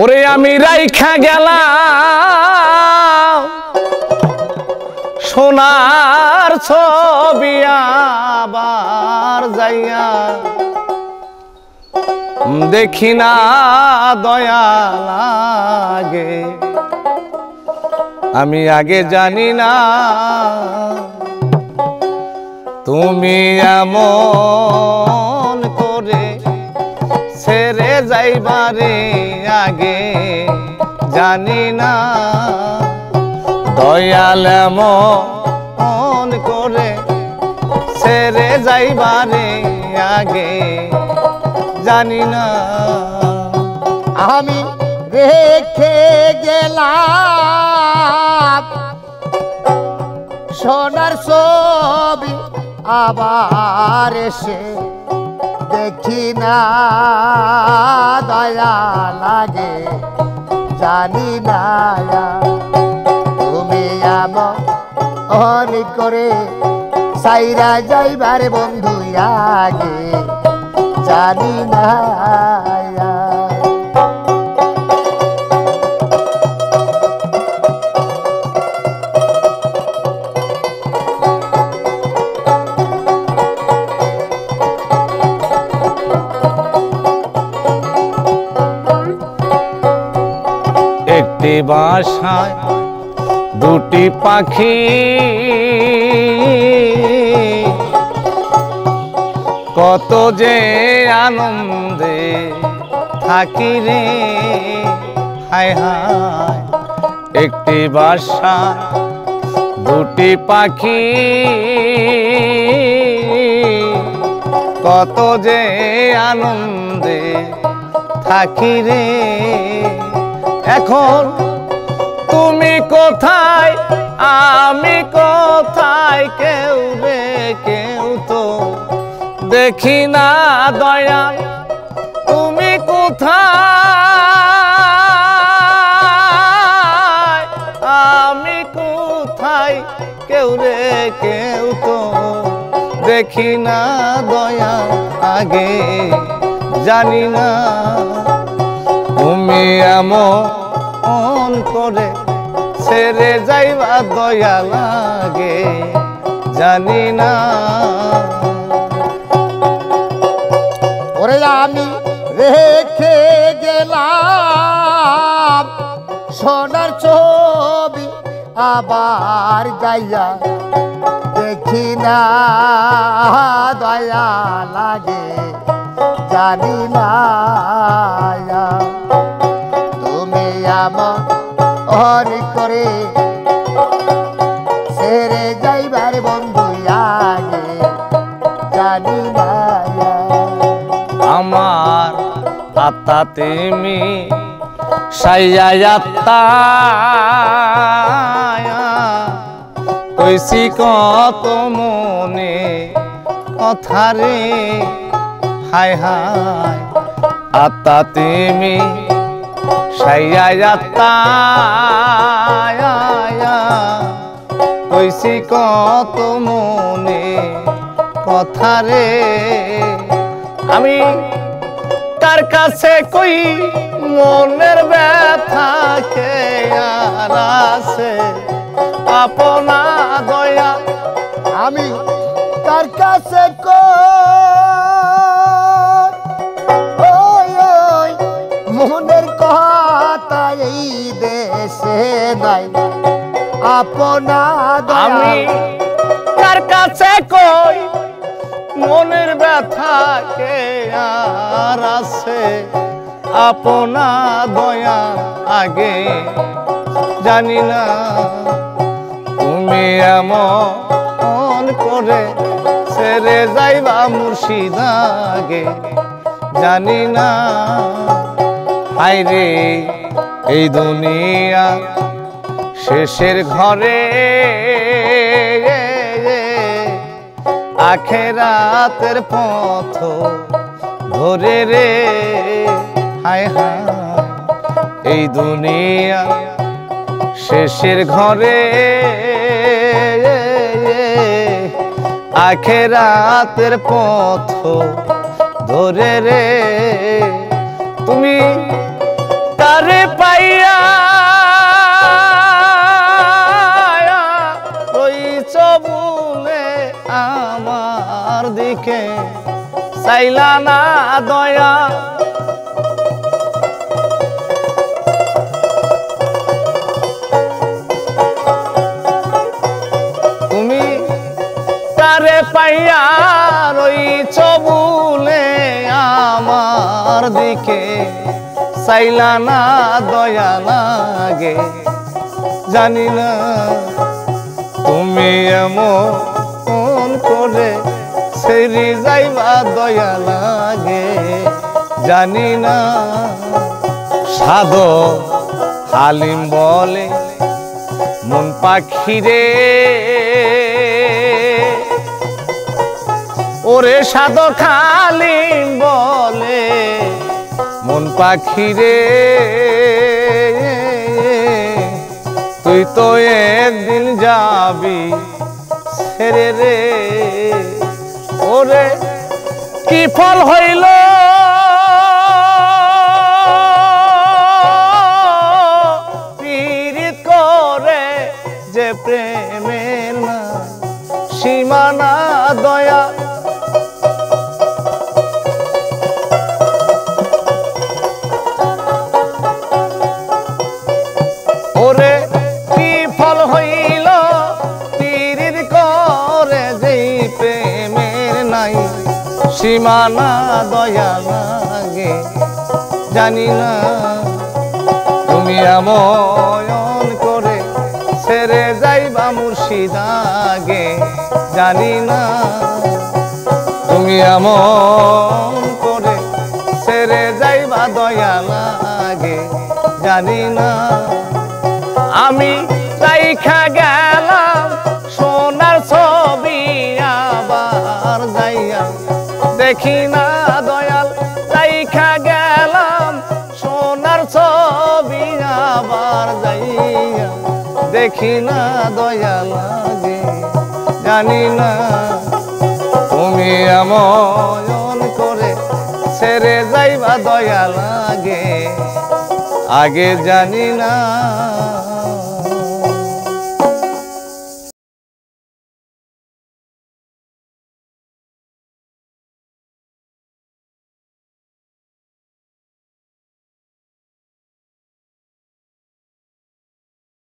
ওরে আমি রাইখা গেলাম সোনার ছবি আবার যাইয়া দেখি না দয়া লাগে। আমি আগে জানি না তুমি এমন করে ছেড়ে যাইবারে, আগে জানি না দয়াল এমন করে ছেড়ে যাইবারে, আগে জানি না। আমি রেখে গেলাম সোনার ছবি আবার এসে দেখি না দয়া লাগে, জানি না তুমি এমন করে সাইরা যাইবার বন্ধু, আগে জানি না। একটি বাসায় দুটি পাখি, কত যে আনন্দে থাকি রে, হায় হায়। একটি বাসায় দুটি পাখি, কত যে আনন্দে থাকি রে। এখন তুমি কোথায় আমি কোথায়, কেউ রে কেউ তো দেখি না দয়াল। তুমি কোথায় আমি কোথায়, কেউ রে কেউ তো দেখি না দয়াল, আগে জানি না তুমি এমন করে ছেড়ে যাইবা দয়া লাগে, জানি না। ওরে আমি রেখে গেলাম সোনার ছবি আবার যাইয়া দেখি না দয়া লাগে, জানি না তুমি এমন করে ছেড়ে যাইবার বন্ধু, আগে জানি না। আমার আত্মা তুমি সাইয়া আত্মা, কইছি কত মনে কথা রে, হায় হায়। আত্মা তুমি সাইয়া আত্মা, কইছি কত মনে কথা রে। আমি কার কাছে কই মনের ব্যথা, কে আর আছে আপনা দয়া। আমি কার কাছে মনের কথা, এই দেশে নাই আপনা দয়া। আমি কার কাছে কই মনের ব্যথা, কে আর আছে আপনা দয়া, আগে জানি না তুমি এমন করে ছেড়ে যাইবা মুর্শিদ, আগে জানি না। হায় রে এই দুনিয়া শেষের ঘরে, আখেরাতের পথ ধরে রে, হায় হায়। এই দুনিয়া শেষের ঘরে, আখেরাতের পথ ধরে রে। তুমি তারে পাইয়া রইছ বলে আমার দিকে চাইলা না দয়া তুমি তারে পাইয়া রইছ বলে আমার দিকে চাইলা না দয়া লাগে জানি না তুমি এমন করে সেরি যাইবা দয়া লাগে জানি না সাধো হালিম বলে মন পাখিরে ওরে সাধো হালিম বলে মন পাখিরে তুই তো একদিন যাবি ছেড়ে রে ওরে কি ফল হইল পীড়িত করে যে প্রেমের না সীমানা দয়া ওরে কি ফল হইল পীড়িত করে যেই প্রেমের নাই সীমানা দয়া লাগে জানি না তুমি আময়ন করে ছেড়ে যাইবা মুর্শিদাগে জানি না তুমি আমন করে ছেড়ে যাইবা দয়া লাগে জানি না আমি রাইখা গেলাম সোনার ছবি আবার যাইয়া দেখি না দয়াল রাইখা গেলাম সোনার ছবি আবার যাইয়া দেখি না দয়া লাগে জানি না তুমি আময়ন করে ছেড়ে যাইবা দয়া লাগে আগে জানি না।